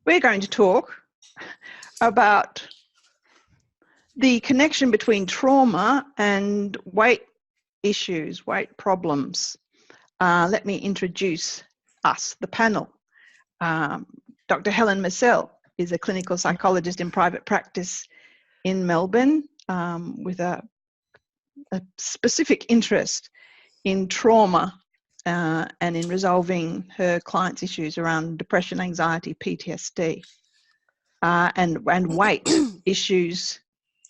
We're going to talk about the connection between trauma and weight issues, weight problems. Let me introduce us, the panel. Dr. Helen Mursell is a clinical psychologist in private practice in Melbourne with a specific interest in trauma and in resolving her clients' issues around depression, anxiety, PTSD, and weight issues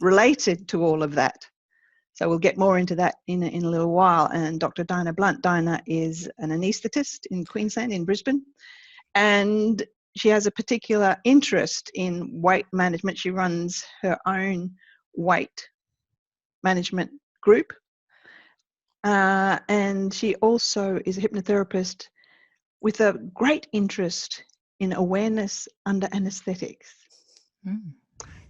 related to all of that. So we'll get more into that in a little while. And Dr. Dinah Blunt. Dinah is an anesthetist in Queensland, in Brisbane, and she has a particular interest in weight management. She runs her own weight management group. And she also is a hypnotherapist with a great interest in awareness under anaesthetics. A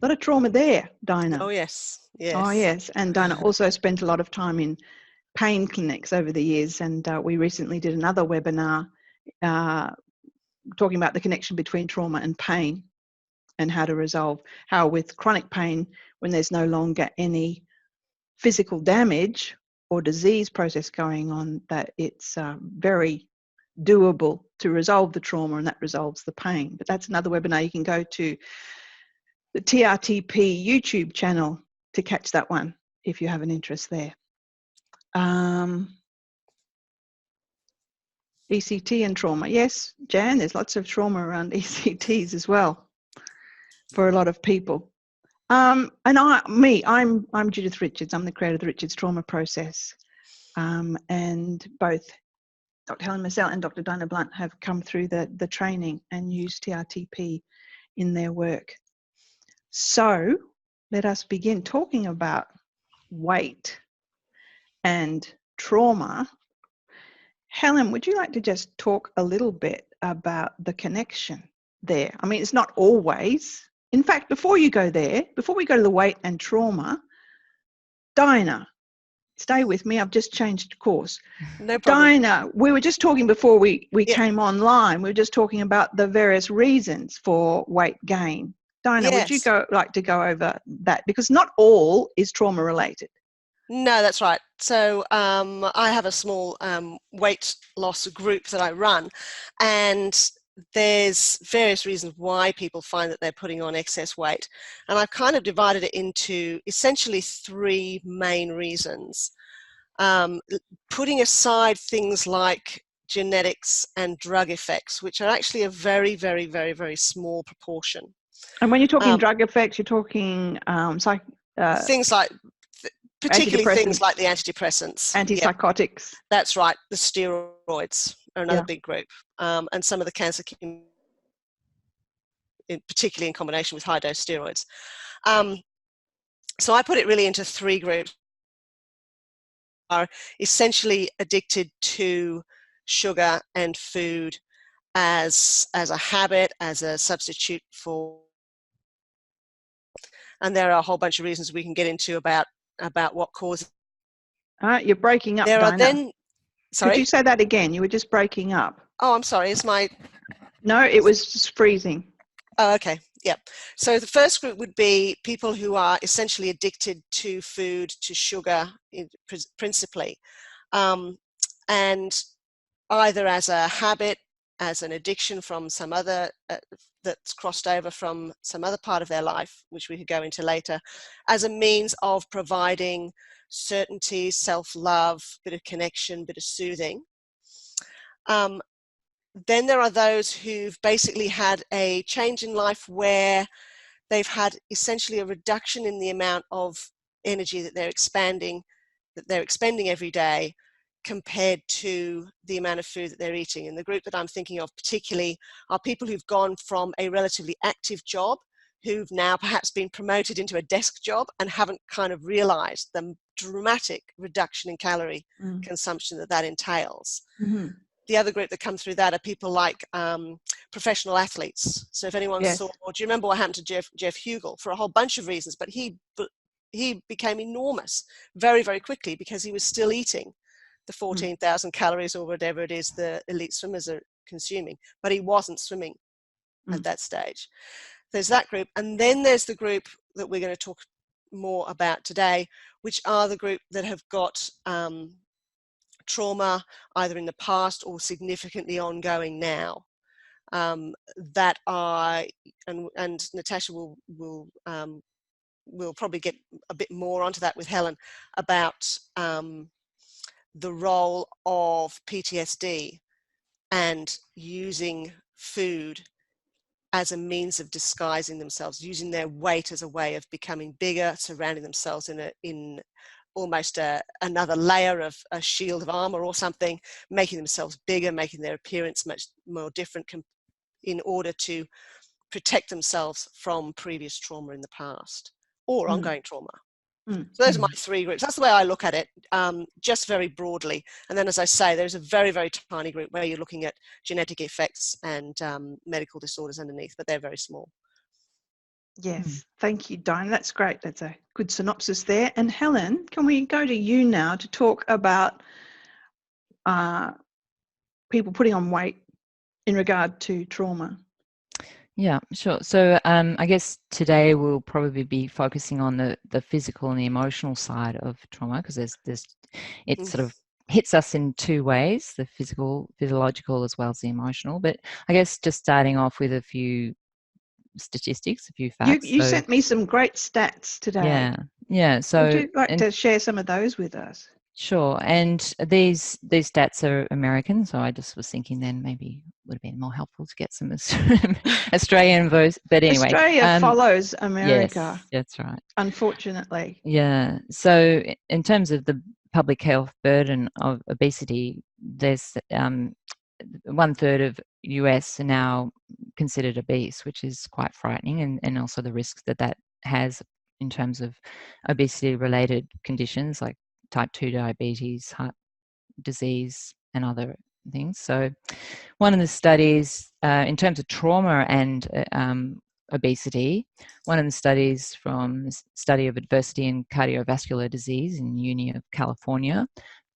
lot of trauma there, Dinah. Oh, yes. Yes. Oh, yes. And Dinah also spent a lot of time in pain clinics over the years. And we recently did another webinar talking about the connection between trauma and pain and how to resolve, how with chronic pain, when there's no longer any physical damage or disease process going on, that it's very doable to resolve the trauma, and that resolves the pain. But that's another webinar. You can go to the TRTP YouTube channel to catch that one if you have an interest there. ECT and trauma. Yes, Jan, there's lots of trauma around ECTs as well for a lot of people. And I'm Judith Richards. I'm the creator of the Richards Trauma Process. And both Dr. Helen Mursell and Dr. Dinah Blunt have come through the training and used TRTP in their work. So let us begin talking about weight and trauma. Helen, would you like to just talk a little bit about the connection there? I mean, it's not always. In fact, before you go there, before we go to the weight and trauma, Dinah, stay with me. I've just changed course. No problem. Dinah, we were just talking before we came online. We were just talking about the various reasons for weight gain. Dinah, Yes. would you like to go over that? Because not all is trauma related. No, that's right. So I have a small weight loss group that I run, and there's various reasons why people find that they're putting on excess weight. And I've kind of divided it into essentially three main reasons. Putting aside things like genetics and drug effects, which are actually a very, very, very, very small proportion. And when you're talking drug effects, you're talking things like, particularly things like the antidepressants. Antipsychotics. Yep. That's right. The steroids are another big group. And some of the cancer, particularly in combination with high-dose steroids. So I put it really into three groups. Are essentially addicted to sugar and food as a habit, as a substitute for, and there are a whole bunch of reasons we can get into about what causes. You're breaking up, Dinah. Sorry? Could you say that again? You were just breaking up. Oh, I'm sorry. Is my... No, it was just freezing. Oh, okay. Yep. So the first group would be people who are essentially addicted to food, to sugar, principally, and either as a habit, as an addiction from some other, that's crossed over from some other part of their life, which we could go into later, as a means of providing certainty, self-love, bit of connection, bit of soothing. Then there are those who've basically had a change in life where they've had essentially a reduction in the amount of energy that they're expending every day compared to the amount of food that they're eating. And the group that I'm thinking of particularly are people who've gone from a relatively active job, who've now perhaps been promoted into a desk job and haven't kind of realized the dramatic reduction in calorie consumption that entails. Mm-hmm. The other group that come through that are people like professional athletes. So if anyone saw, do you remember what happened to Jeff Hugel? For a whole bunch of reasons, but he became enormous very, very quickly because he was still eating the 14,000 calories or whatever it is the elite swimmers are consuming, but he wasn't swimming at that stage. There's that group, and then there's the group that we're going to talk more about today, which are the group that have got trauma either in the past or significantly ongoing now. That are, and Natasha will probably get a bit more onto that with Helen about the role of PTSD and using food as a means of disguising themselves, using their weight as a way of becoming bigger, surrounding themselves in almost another layer of a shield of armor or something, making themselves bigger, making their appearance much more different in order to protect themselves from previous trauma in the past or ongoing trauma. So those are my three groups. That's the way I look at it, just very broadly. And then, as I say, there's a very, very tiny group where you're looking at genetic effects and medical disorders underneath, but they're very small. Yes, thank you, Dinah. That's great. That's a good synopsis there. And Helen, can we go to you now to talk about people putting on weight in regard to trauma? Yeah, sure. So I guess today we'll probably be focusing on the physical and the emotional side of trauma, because it sort of hits us in two ways, the physiological as well as the emotional. But I guess just starting off with a few statistics, a few facts. You sent me some great stats today. Yeah. So would you like to share some of those with us? Sure. And these stats are American, so I just was thinking then maybe would have been more helpful to get some Australian voice. But anyway, Australia follows America. Yes, that's right. Unfortunately. Yeah. So in terms of the public health burden of obesity, there's 1/3 of US are now considered obese, which is quite frightening, and also the risks that has in terms of obesity-related conditions like type 2 diabetes, heart disease, and other things. So one of the studies in terms of trauma and obesity, one of the studies from the study of adversity in cardiovascular disease in Uni of California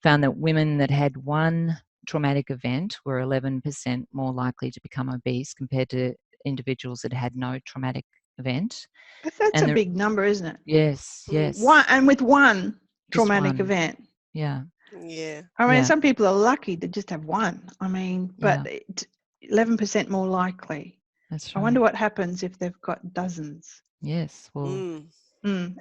found that women that had one traumatic event were 11% more likely to become obese compared to individuals that had no traumatic event. That's a big number, isn't it? Yes. And with one traumatic event. Yeah. I mean, some people are lucky to just have one. I mean, but 11% more likely. That's right. I wonder what happens if they've got dozens. Yes. Well.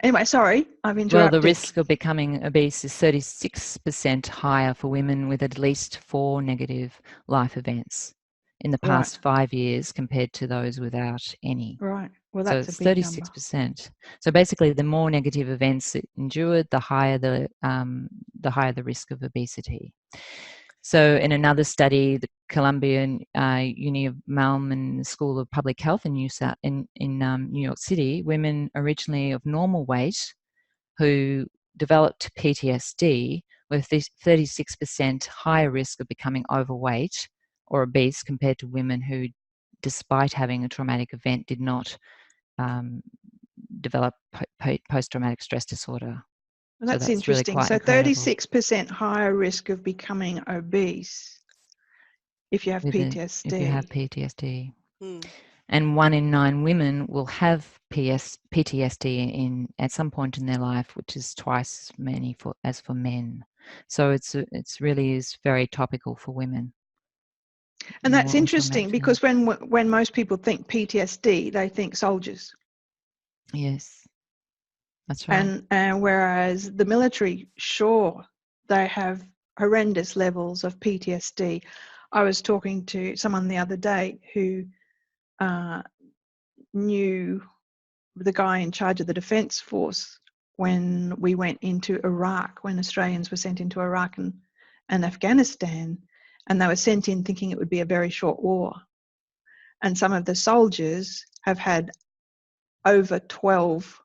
Anyway, sorry, I've interrupted. Well, the risk of becoming obese is 36% higher for women with at least 4 negative life events in the past 5 years compared to those without any. Right. Well, that's so a big 36%. Number. So basically, the more negative events endured, the higher the risk of obesity. So in another study, the Columbian Uni of Malm School of Public Health in New York City, women originally of normal weight who developed PTSD were 36% higher risk of becoming overweight or obese compared to women who, despite having a traumatic event, did not develop post-traumatic stress disorder. Well, that's interesting. Really so 36% higher risk of becoming obese if you have PTSD. If you have PTSD. And 1 in 9 women will have PTSD at some point in their life, which is twice as many as for men. So it's really is very topical for women. And that's interesting because when most people think PTSD, they think soldiers. Yes. That's right. And whereas the military, sure, they have horrendous levels of PTSD. I was talking to someone the other day who knew the guy in charge of the Defence Force when we went into Iraq, when Australians were sent into Iraq and Afghanistan, and they were sent in thinking it would be a very short war. And some of the soldiers have had over 12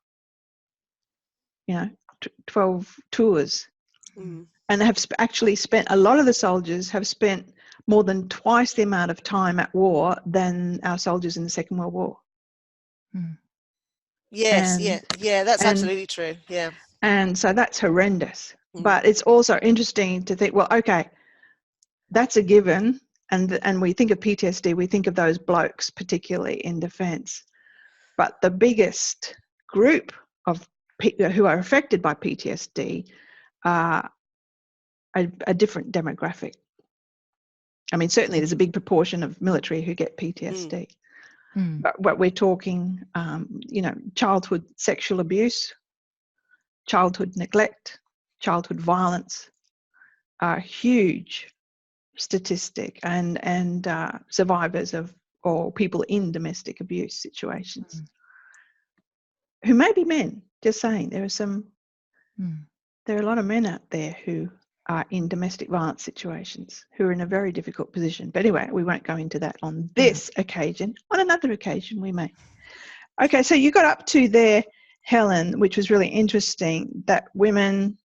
tours, and have actually spent, a lot of the soldiers have spent more than twice the amount of time at war than our soldiers in the Second World War. Yes, that's absolutely true. Yeah. And so that's horrendous. But it's also interesting to think, well, okay, that's a given. and we think of PTSD, we think of those blokes, particularly in defence. But the biggest group of people who are affected by PTSD are a different demographic. I mean, certainly there's a big proportion of military who get PTSD. But what we're talking, childhood sexual abuse, childhood neglect, childhood violence are huge statistic, and survivors of or people in domestic abuse situations who may be men. Just saying, there are a lot of men out there who are in domestic violence situations who are in a very difficult position. But anyway, we won't go into that on this occasion. On another occasion we may. Okay, so you got up to there, Helen, which was really interesting, that women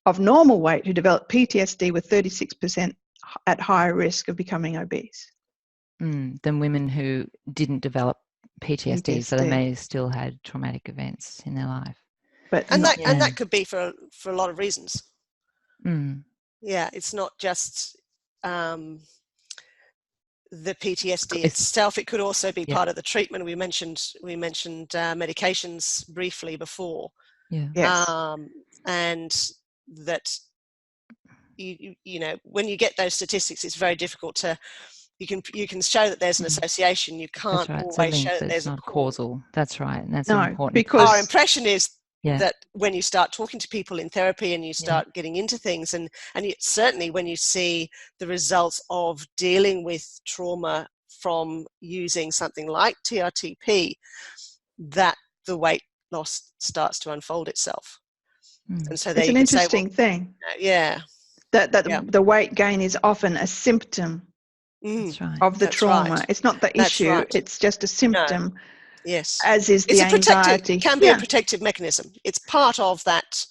of normal weight who develop PTSD were 36% at higher risk of becoming obese. Than women who didn't develop PTSD, so they may have still had traumatic events in their life. But and that could be for a lot of reasons. Yeah, it's not just the PTSD itself. It could also be part of the treatment. We mentioned medications briefly before. Yeah. Yes. And that you know, when you get those statistics, it's very difficult to. You can show that there's an association. You can't always show that there's not a causal. That's right, and that's No, an important. because our impression is that when you start talking to people in therapy and you start getting into things, and certainly when you see the results of dealing with trauma from using something like TRTP, that the weight loss starts to unfold itself. And so it's an interesting thing. Yeah. That the weight gain is often a symptom of the trauma. Right. It's not the issue. Right. It's just a symptom. No. Yes. As is the anxiety. It can be a protective mechanism. It's part of that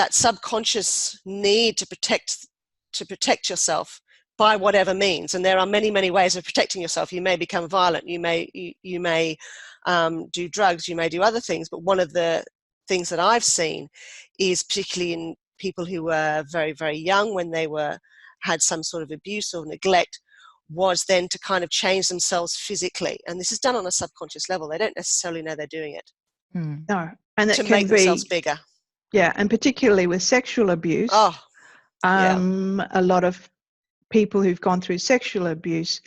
subconscious need to protect yourself by whatever means. And there are many, many ways of protecting yourself. You may become violent. You may do drugs. You may do other things. But one of the things that I've seen is particularly in people who were very, very young when they had some sort of abuse or neglect, was then to kind of change themselves physically. And this is done on a subconscious level. They don't necessarily know they're doing it. No. And it to can make themselves bigger. Yeah, and particularly with sexual abuse. A lot of people who've gone through sexual abuse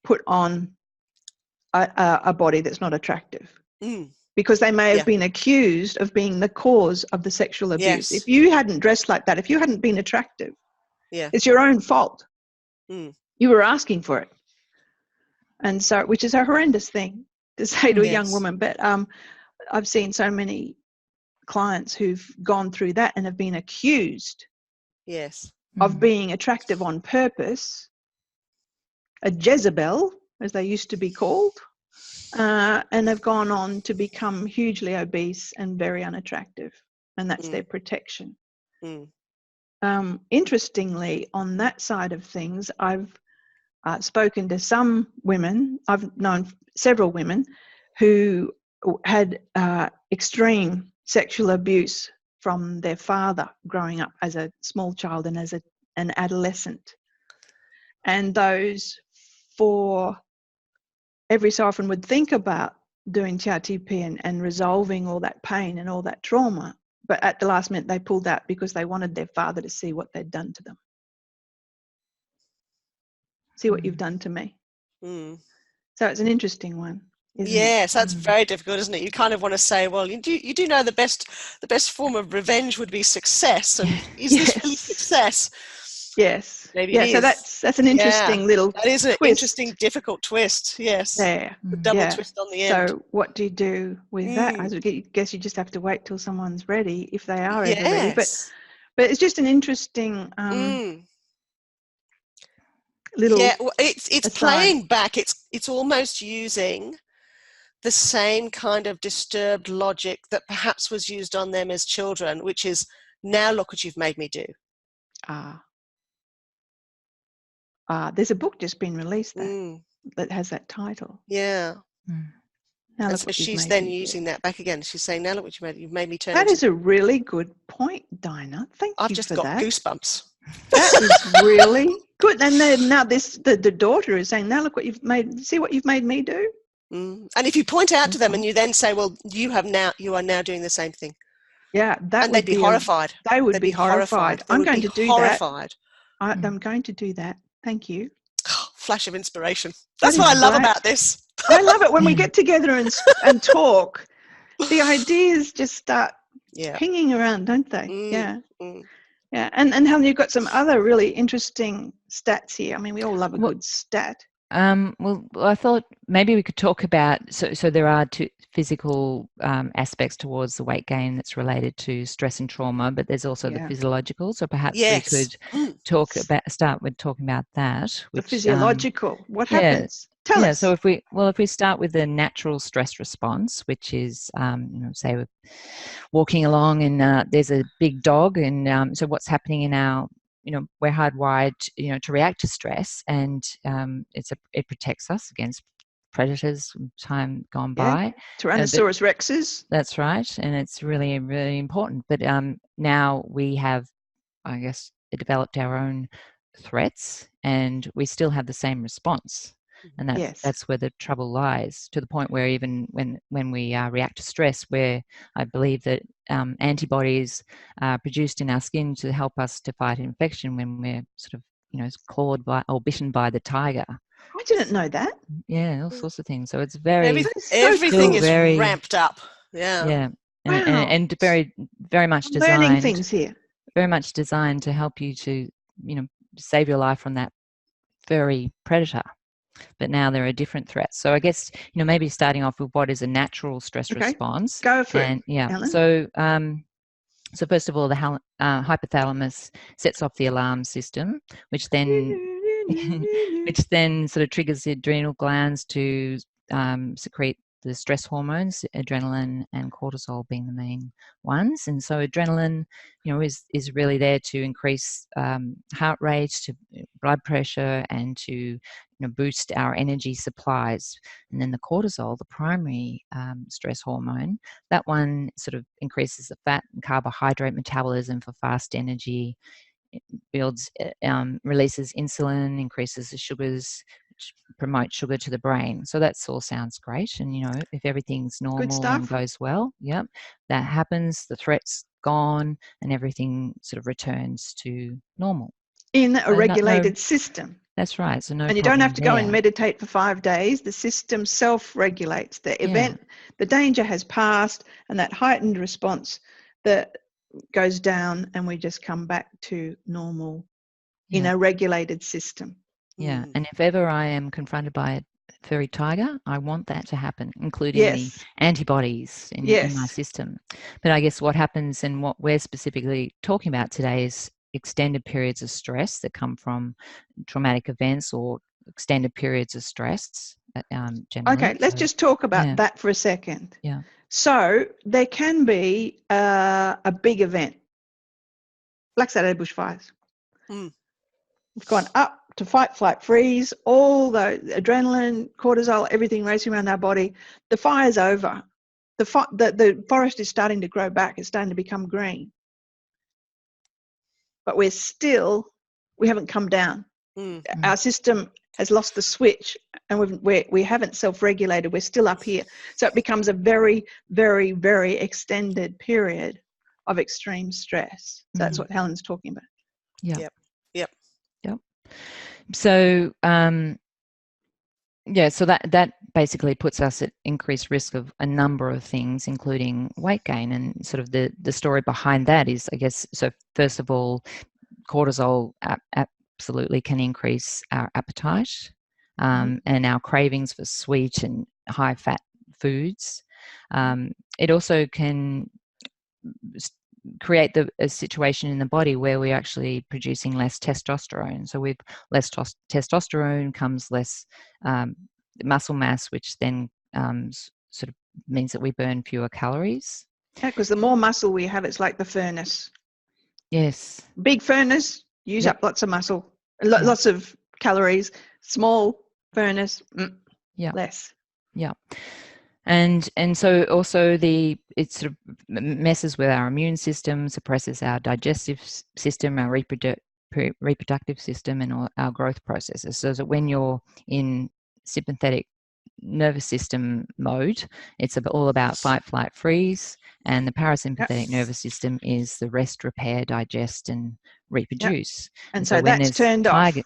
put on a body that's not attractive. Because they may have been accused of being the cause of the sexual abuse. If you hadn't dressed like that, if you hadn't been attractive, it's your own fault. You were asking for it. And so, which is a horrendous thing to say to a young woman. But I've seen so many clients who've gone through that and have been accused of being attractive on purpose, a Jezebel, as they used to be called, and have gone on to become hugely obese and very unattractive. And that's their protection. Interestingly, on that side of things, I've spoken to some women. I've known several women who had extreme sexual abuse from their father growing up as a small child and as an adolescent. And those for every so often would think about doing TRTP and resolving all that pain and all that trauma. But at the last minute, they pulled out because they wanted their father to see what they'd done to them. See what you've done to me. So it's an interesting one, isn't it? Yes, that's very difficult, isn't it? You kind of want to say, well, you do know the best form of revenge would be success, and is this really success? Yes. Maybe it is. So that's an interesting little that is an interesting, difficult twist. Yes. Yeah. The double twist on the end. So what do you do with that? I guess you just have to wait till someone's ready, if they are ever ready. But it's just an interesting little. Yeah, well, it's playing back. It's almost using the same kind of disturbed logic that perhaps was used on them as children, which is, now look what you've made me do. There's a book just been released that has that title. Yeah. Now and so she's then using that back again. She's saying, now look what you've made me turn. That is a really good point, Dinah. Thank you for that. I've just got goosebumps. That is really good. And then now the daughter is saying, now look what you've made, see what you've made me do. And if you point out to them and you then say, well, you are now doing the same thing. Yeah, that and would they'd be horrified. They would They'd be horrified. I'm going to do that. I'm going to do that. Thank you. Flash of inspiration. That That's what I love great. about this. I love it when we get together and talk. The ideas just start pinging around, don't they? Yeah. Yeah. And Helen, you've got some other really interesting stats here. I mean, we all love a good stat. Well, I thought maybe we could talk about, so there are two physical aspects towards the weight gain that's related to stress and trauma, but there's also the physiological. So perhaps we could start with talking about that. The physiological. What happens? Tell us. So if we start with the natural stress response, which is, say we're walking along and there's a big dog, and so what's happening in our, we're hardwired, to react to stress, and it protects us against predators from time gone by. Tyrannosaurus rexes. That's right, and it's really, really important. But now we have, I guess, developed our own threats, and we still have the same response. And that's where the trouble lies, to the point where even when we react to stress, where I believe that antibodies are produced in our skin to help us to fight infection when we're sort of, clawed by or bitten by the tiger. I didn't know that. Yeah, all sorts of things. So it's very everything is ramped up. Yeah, and very, very much designed. Learning things here. Very much designed to help you to, save your life from that furry predator. But now there are different threats. So I guess, maybe starting off with what is a natural stress response. Go for it. Yeah. Helen. So first of all, the hypothalamus sets off the alarm system, which then sort of triggers the adrenal glands to secrete the stress hormones, adrenaline and cortisol being the main ones. And so adrenaline, is really there to increase heart rate, to blood pressure, and to boost our energy supplies. And then the cortisol, the primary stress hormone, that one sort of increases the fat and carbohydrate metabolism for fast energy. It builds, releases insulin, increases the sugars, which promote sugar to the brain. So that all sounds great. And, if everything's normal and goes well, that happens, the threat's gone, and everything sort of returns to normal. In a regulated system. That's right. So and you don't have to go and meditate for 5 days. The system self-regulates. The event, the danger has passed, and that heightened response that goes down, and we just come back to normal in a regulated system. Yeah, and if ever I am confronted by a furry tiger, I want that to happen, including the antibodies in my system. But I guess what happens, and what we're specifically talking about today, is extended periods of stress that come from traumatic events or extended periods of stress generally. Okay, let's just talk about that for a second. Yeah. So there can be a big event. Black Saturday bushfires. We've gone up to fight, flight, freeze, all the adrenaline, cortisol, everything racing around our body. The fire's over. The forest is starting to grow back. It's starting to become green. But we haven't come down. Our system has lost the switch, and we haven't self-regulated. We're still up here. So it becomes a very, very, very extended period of extreme stress. So that's what Helen's talking about. Yeah. Yep. So, so that basically puts us at increased risk of a number of things, including weight gain. And sort of the story behind that is, I guess, so first of all, cortisol absolutely can increase our appetite and our cravings for sweet and high-fat foods. It also can create a situation in the body where we're actually producing less testosterone. So with less testosterone comes less muscle mass, which then sort of means that we burn fewer calories. Yeah, because the more muscle we have, it's like the furnace. Yes. Big furnace, use up lots of muscle, lots of calories. Small furnace, less. Yeah. And so also it sort of messes with our immune system, suppresses our digestive system, our reproductive system and our growth processes. So that when you're in sympathetic nervous system mode, it's all about fight, flight, freeze, and the parasympathetic nervous system is the rest, repair, digest, and reproduce. And so when that's there's turned off. So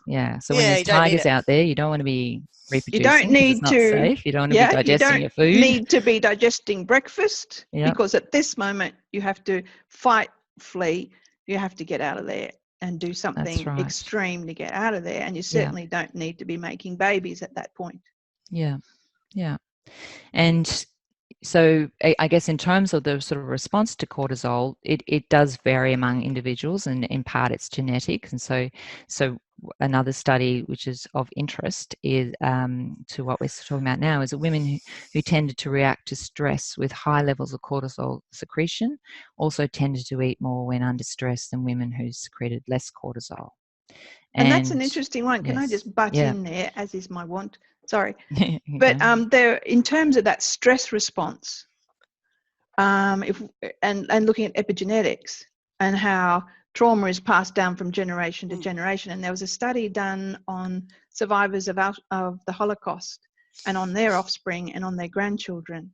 when there's tigers out there, you don't want to be reproducing because it's not safe. You don't want to be digesting your food. You don't need to be digesting breakfast Yep. because at this moment you have to fight, flee. You have to get out of there and do something extreme to get out of there. And you certainly don't need to be making babies at that point. Yeah. Yeah. And so I guess in terms of the sort of response to cortisol, it does vary among individuals, and in part it's genetic. And so another study which is of interest is to what we're talking about now is that women who tended to react to stress with high levels of cortisol secretion also tended to eat more when under stress than women who secreted less cortisol. And that's an interesting one. Can I just butt in there, as is my wont? Sorry. But there, in terms of that stress response, and looking at epigenetics and how trauma is passed down from generation to generation. And there was a study done on survivors of the Holocaust and on their offspring and on their grandchildren.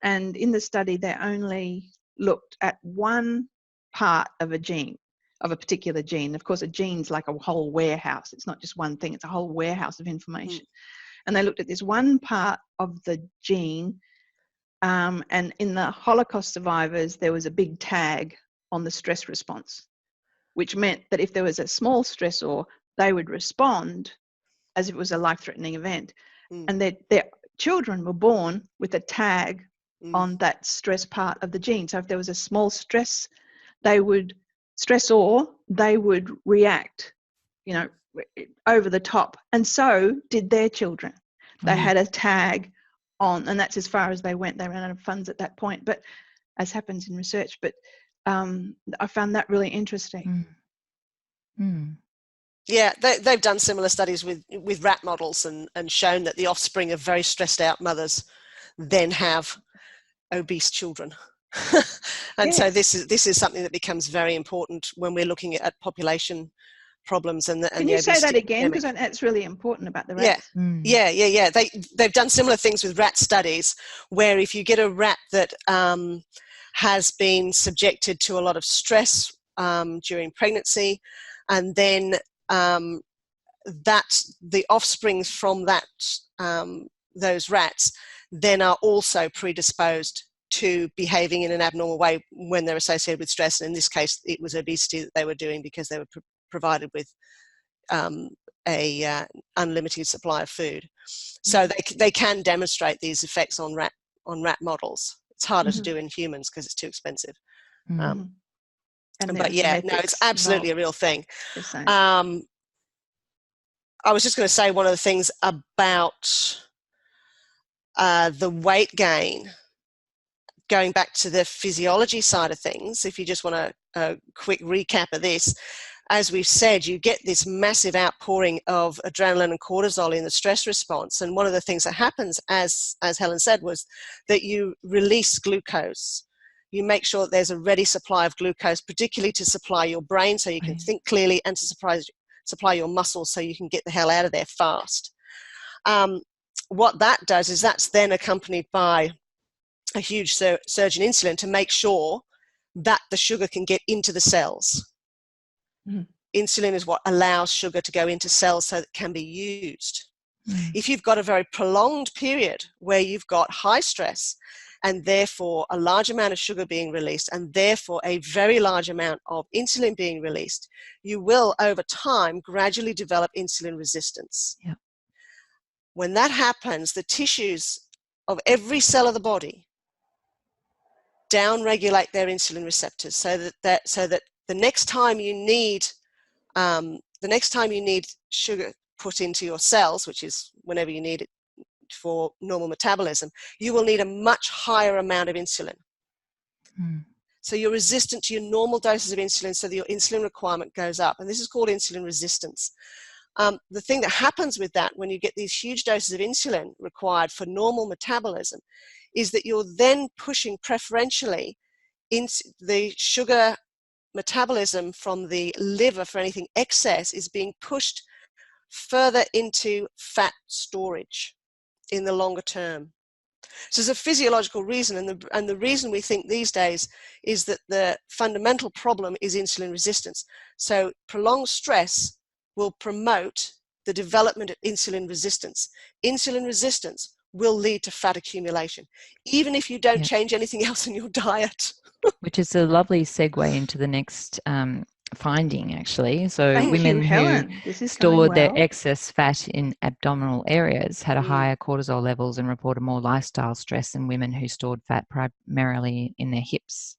And in the study, they only looked at one part of a gene, of a particular gene. Of course, a gene's like a whole warehouse. It's not just one thing, it's a whole warehouse of information. And they looked at this one part of the gene, and in the Holocaust survivors, there was a big tag on the stress response, which meant that if there was a small stressor, they would respond as if it was a life-threatening event. And their children were born with a tag on that stress part of the gene. So if there was a small stressor, they would react, over the top. And so did their children. They had a tag on, and that's as far as they went. They ran out of funds at that point, but as happens in research. But I found that really interesting. Yeah, they've done similar studies with rat models and shown that the offspring of very stressed out mothers then have obese children. And so this is something that becomes very important when we're looking at population problems and Can you say that again? Because that's really important about the rats. Yeah. They've done similar things with rat studies where if you get a rat that has been subjected to a lot of stress during pregnancy, and then that the offspring from that those rats then are also predisposed to behaving in an abnormal way when they're associated with stress. And in this case, it was obesity that they were doing because they were provided with a unlimited supply of food. So they can demonstrate these effects on rat models. It's harder to do in humans because it's too expensive. But yeah, no, it's absolutely a real thing. I was just going to say one of the things about the weight gain, going back to the physiology side of things, if you just want a quick recap of this, as we've said, you get this massive outpouring of adrenaline and cortisol in the stress response. And one of the things that happens, as Helen said, was that you release glucose. You make sure that there's a ready supply of glucose, particularly to supply your brain so you can think clearly, and to supply your muscles so you can get the hell out of there fast. What that does is that's then accompanied by a huge surge in insulin to make sure that the sugar can get into the cells. Insulin is what allows sugar to go into cells so that it can be used. If you've got a very prolonged period where you've got high stress and therefore a large amount of sugar being released and therefore a very large amount of insulin being released, you will over time gradually develop insulin resistance. When that happens, the tissues of every cell of the body downregulate their insulin receptors so that the next time you need sugar put into your cells, which is whenever you need it for normal metabolism, you will need a much higher amount of insulin. So you're resistant to your normal doses of insulin, so that your insulin requirement goes up, and this is called insulin resistance. The thing that happens with that when you get these huge doses of insulin required for normal metabolism is that you're then pushing preferentially into the sugar metabolism from the liver for anything excess is being pushed further into fat storage in the longer term. So there's a physiological reason, and the reason we think these days is that the fundamental problem is insulin resistance. So prolonged stress will promote the development of insulin resistance. Insulin resistance will lead to fat accumulation, even if you don't change anything else in your diet. Which is a lovely segue into the next finding, actually. So Thank women you, who Helen. This is stored their going well. excess fat in abdominal areas had a higher cortisol levels and reported more lifestyle stress than women who stored fat primarily in their hips.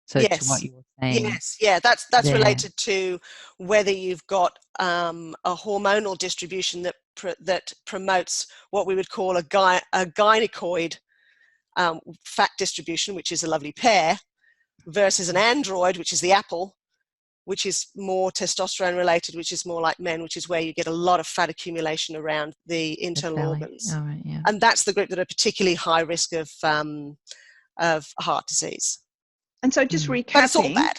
So to what you were saying. Yes, yeah, that's related to whether you've got a hormonal distribution that promotes what we would call a gynecoid fat distribution, which is a lovely pear, versus an android, which is the apple, which is more testosterone related, which is more like men, which is where you get a lot of fat accumulation around the internal organs. Oh, right, yeah. And that's the group that are particularly high risk of heart disease. And so just recapping, but it's all bad.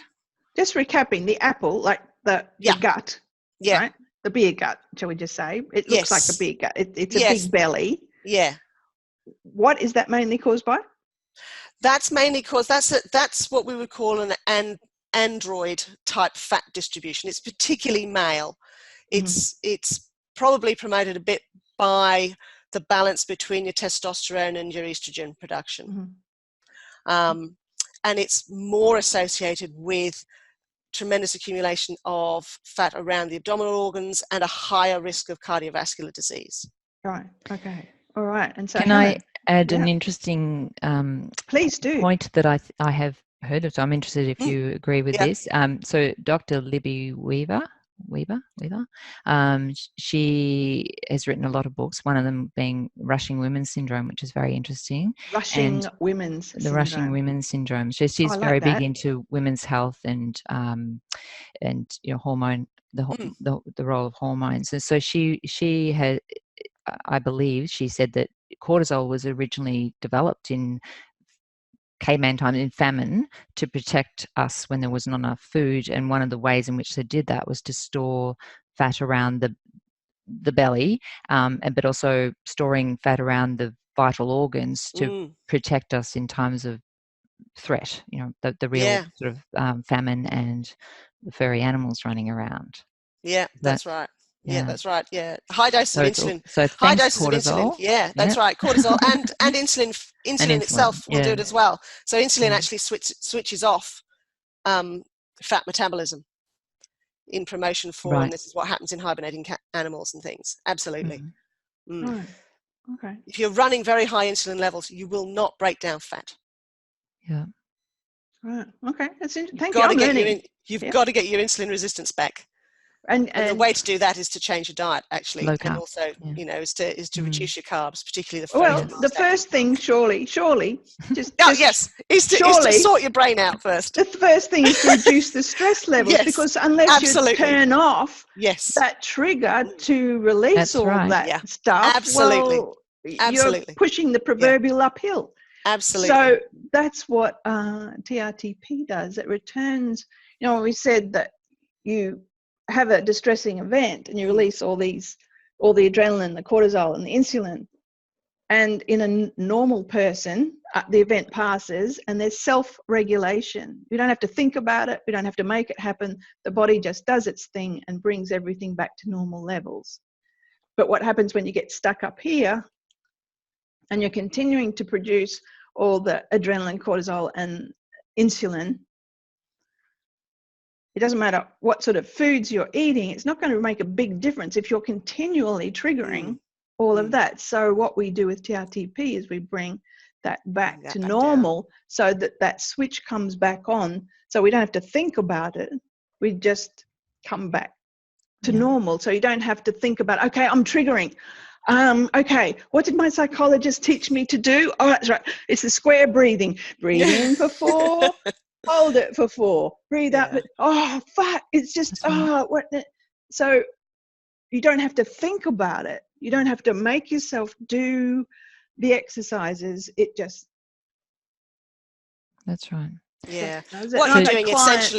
Just recapping, the apple, like the gut, right? The beer gut, shall we just say? It looks like a beer gut. It's a big belly. Yeah. What is that mainly caused by? That's mainly caused, that's what we would call an android type fat distribution. It's particularly male. It's probably promoted a bit by the balance between your testosterone and your estrogen production. And it's more associated with tremendous accumulation of fat around the abdominal organs and a higher risk of cardiovascular disease. Right. Okay. All right. And so can I add an interesting please do point that I have heard of? So I'm interested if you agree with this. So Dr. Libby Weaver, she has written a lot of books, one of them being Rushing Women's Syndrome, which is very interesting. Rushing Women's Syndrome. So she's very big into women's health and hormone, the role of hormones. And so she had, I believe she said that cortisol was originally developed in caveman time, in famine, to protect us when there was not enough food. And one of the ways in which they did that was to store fat around the belly, but also storing fat around the vital organs to protect us in times of threat, the real sort of famine and the furry animals running around. Yeah, that's right. Yeah, that's right. Yeah, high doses of insulin. High doses of insulin. Yeah, that's right. Cortisol and insulin. Insulin itself will do it as well. So insulin actually switches off fat metabolism in promotion for, and this is what happens in hibernating animals and things. Absolutely. Right. Okay. If you're running very high insulin levels, you will not break down fat. Yeah. Right. Okay. That's interesting. Thank you. You've got to get your insulin resistance back. And the way to do that is to change your diet, actually, and also, is to reduce your carbs, particularly the first thing, surely, is to sort your brain out first. The first thing is to reduce the stress levels, because unless you turn off that trigger to release that stuff, you're pushing the proverbial uphill. Absolutely. So that's what TRTP does. It returns. We said that you have a distressing event and you release all the adrenaline, the cortisol and the insulin, and in a normal person the event passes and there's self-regulation. We don't have to think about it, we don't have to make it happen. The body just does its thing and brings everything back to normal levels. But what happens when you get stuck up here and you're continuing to produce all the adrenaline, cortisol and insulin, it doesn't matter what sort of foods you're eating, it's not going to make a big difference if you're continually triggering all of that. So what we do with TRTP is we bring that back to normal so that switch comes back on. So we don't have to think about it. We just come back to normal. So you don't have to think about, okay, I'm triggering. Okay, what did my psychologist teach me to do? Oh, that's right. It's the square breathing. Breathe in for 4. Hold it for 4. Breathe out. Oh, fuck. It's just, what? So you don't have to think about it. You don't have to make yourself do the exercises. It just. That's right. Yeah. Does it? What And you're I've had doing clients-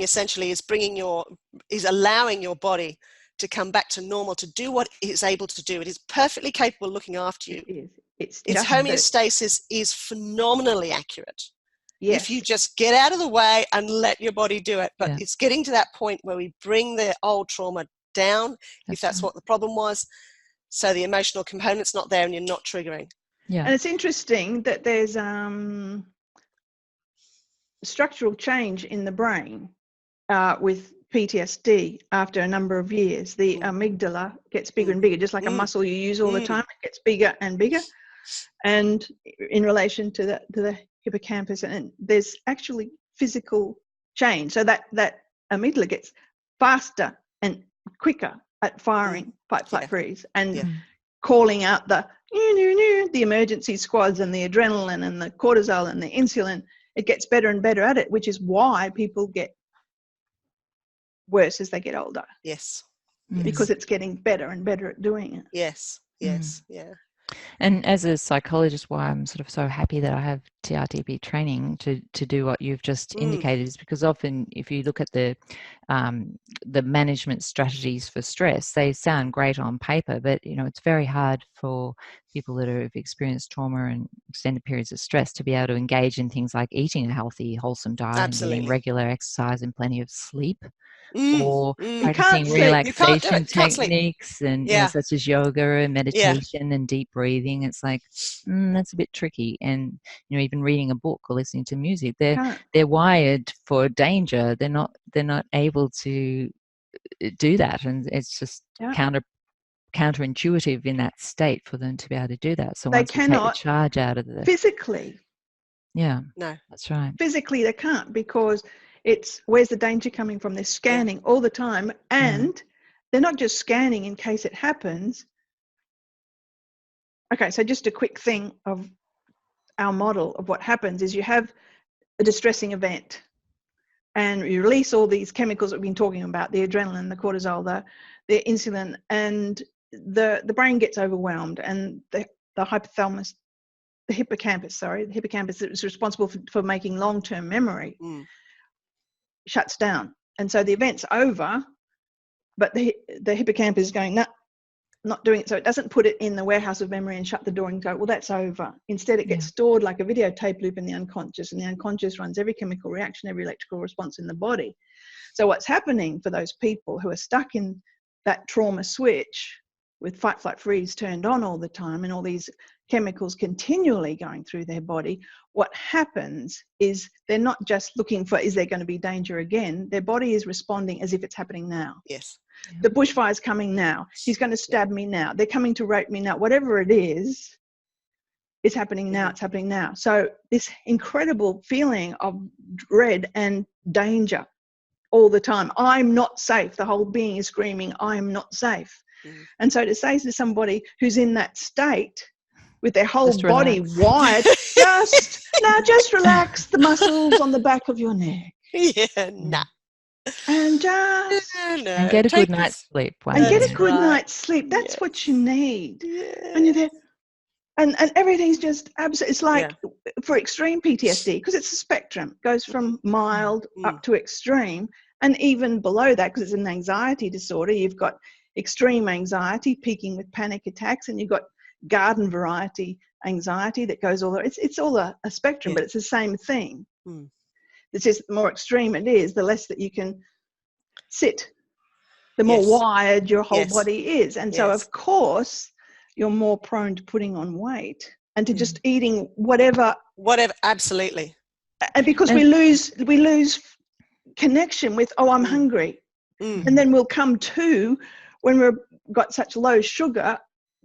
essentially is allowing your body to come back to normal, to do what it's able to do. It is perfectly capable of looking after you. It is. It's Its just that, homeostasis is phenomenally accurate. yes. If you just get out of the way and let your body do it. But Yeah. it's getting to that point where we bring the old trauma down, if that's right. what the problem was, so the emotional component's not there and you're not triggering. Yeah. And it's interesting that there's structural change in the brain with PTSD after a number of years. The amygdala gets bigger and bigger, just like a muscle you use all the time. It gets bigger and bigger. And in relation to the hippocampus, and there's actually physical change. So that amygdala gets faster and quicker at firing fight, flight, freeze, and calling out the emergency squads and the adrenaline and the cortisol and the insulin. It gets better and better at it, which is why people get worse as they get older. Yes. Because it's getting better and better at doing it. Yes. Yes. Yeah. And as a psychologist, why I'm sort of so happy that I have TRTP training to do what you've just indicated is because often if you look at the management strategies for stress, they sound great on paper, but it's very hard for people that have experienced trauma and extended periods of stress to be able to engage in things like eating a healthy, wholesome diet and getting regular exercise and plenty of sleep. Or practicing relaxation techniques and such as yoga and meditation and deep breathing. It's like that's a bit tricky. And even reading a book or listening to music, they're wired for danger. They're not able to do that, and it's just counterintuitive in that state for them to be able to do that. So once we take the charge out of the physically. Yeah, no, that's right. Physically, they can't because it's where's the danger coming from? They're scanning all the time, and they're not just scanning in case it happens. Okay, so just a quick thing of our model of what happens is you have a distressing event, and you release all these chemicals that we've been talking about: the adrenaline, the cortisol, the insulin, and the brain gets overwhelmed, and the hypothalamus. The hippocampus that is responsible for making long-term memory shuts down. And so the event's over, but the hippocampus is going, no, not doing it. So it doesn't put it in the warehouse of memory and shut the door and go, well, that's over. Instead, it gets stored like a videotape loop in the unconscious, and the unconscious runs every chemical reaction, every electrical response in the body. So what's happening for those people who are stuck in that trauma switch with fight, flight, freeze turned on all the time and all these chemicals continually going through their body, what happens is they're not just looking for, is there going to be danger again? Their body is responding as if it's happening now. Yes. The bushfire's coming now. He's going to stab me now. They're coming to rape me now. Whatever it is happening now. It's happening now. So this incredible feeling of dread and danger all the time. I'm not safe. The whole being is screaming, I'm not safe. And so to say to somebody who's in that state with their whole body wired, just relax the muscles on the back of your neck. And just and get a good night's sleep. Get a good night's sleep. That's what you need. And you're there. And everything's just absolutely, it's like for extreme PTSD, because it's a spectrum, goes from mild up to extreme, and even below that, because it's an anxiety disorder, you've got extreme anxiety peaking with panic attacks, and you've got garden variety anxiety that goes all the way. It's all a spectrum, but it's the same thing. It's just the more extreme it is, the less that you can sit, the more wired your whole body is. And so, of course, you're more prone to putting on weight and to just eating whatever, absolutely. And because we lose connection with, I'm hungry. And then we'll come to, when we've got such low sugar,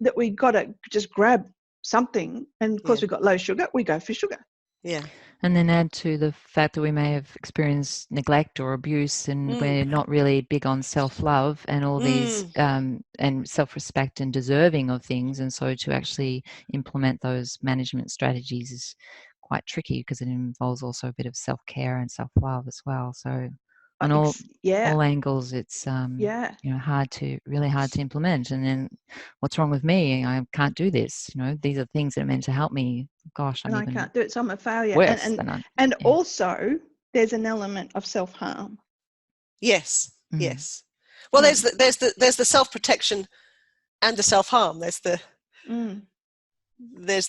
that we got to just grab something. And of course, we've got low sugar, we go for sugar. Yeah. And then add to the fact that we may have experienced neglect or abuse, and we're not really big on self-love and all these and self-respect and deserving of things. And so to actually implement those management strategies is quite tricky because it involves also a bit of self-care and self-love as well. So on all yeah, angles. It's yeah, you know, really hard to implement. And then, what's wrong with me? I can't do this. You know, these are things that are meant to help me. Gosh, I'm and I even can't do it, so I'm a failure. worse And than I. and Yeah. also there's an element of self-harm. Yes, Mm. yes. Well, there's the self-protection and the self-harm. There's the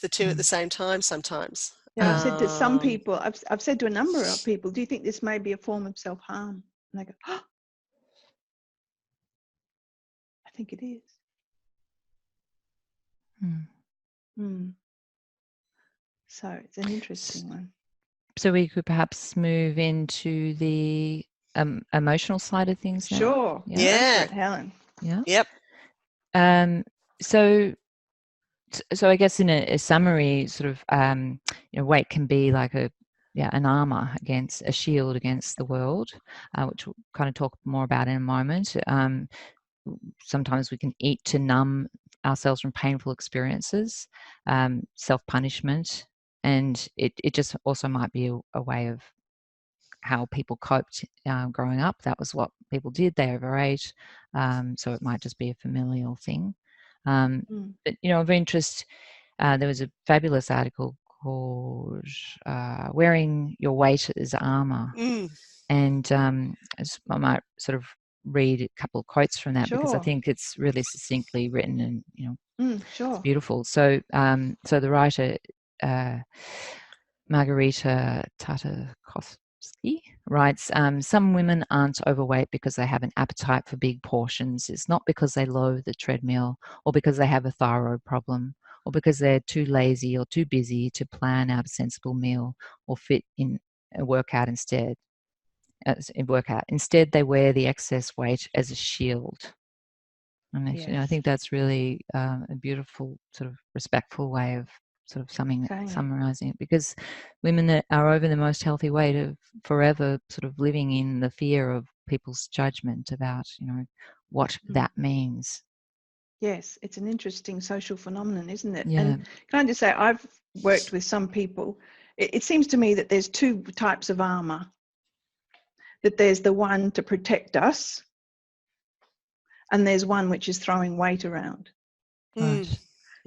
two at the same time sometimes. Yeah, I've said to some people, I've said to a number of people, do you think this may be a form of self-harm? And they go, oh, I think it is. So it's an interesting one. So we could perhaps move into the emotional side of things now. Sure. Yeah. Go for it, Helen. Yeah. Yep. So I guess in a summary, sort of, you know, weight can be like an armor against, a shield against the world, which we'll kind of talk more about in a moment. Sometimes we can eat to numb ourselves from painful experiences, self-punishment, and it just also might be a way of how people coped growing up. That was what people did. They overate, so it might just be a familial thing. But, you know, of interest, there was a fabulous article called Wearing Your Weight as Armor. And I might sort of read a couple of quotes from that, because I think it's really succinctly written, and, you know, it's beautiful. So, so the writer, Margarita Tartakovsky, writes, some women aren't overweight because they have an appetite for big portions. It's not because they loathe the treadmill, or because they have a thyroid problem, or because they're too lazy or too busy to plan out a sensible meal or fit in a workout instead. Instead, they wear the excess weight as a shield. And actually, I think that's really a beautiful, sort of respectful way of sort of summarizing it, because women that are over the most healthy weight are forever sort of living in the fear of people's judgment about, you know, what that means. Yes, it's an interesting social phenomenon, isn't it? Yeah. And can I just say, I've worked with some people. It seems to me that there's two types of armor. That there's the one to protect us, and there's one which is throwing weight around. Right.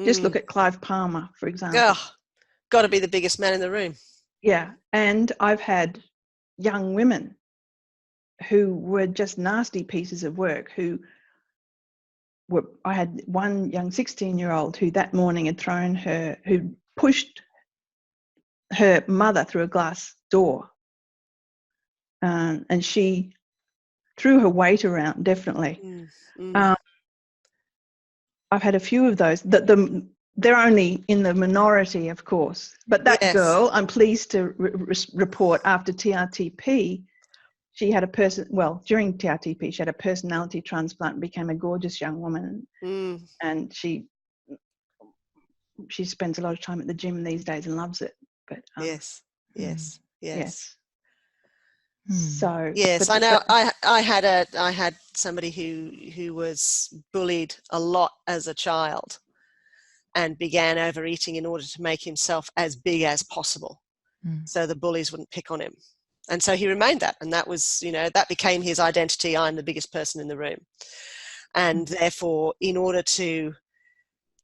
Just look at Clive Palmer, for example. Got to be the biggest man in the room. Yeah, and I've had young women who were just nasty pieces of work, I had one young 16-year-old who that morning who pushed her mother through a glass door. And she threw her weight around, definitely. I've had a few of those. They're only in the minority, of course. But that girl, I'm pleased to report, after TRTP, she had during TRTP, she had a personality transplant and became a gorgeous young woman. And she spends a lot of time at the gym these days and loves it. But yes. So yes, I know. I had somebody who was bullied a lot as a child, and began overeating in order to make himself as big as possible, so the bullies wouldn't pick on him. And so he remained that, and that was, you know, that became his identity. I'm the biggest person in the room, and therefore, in order to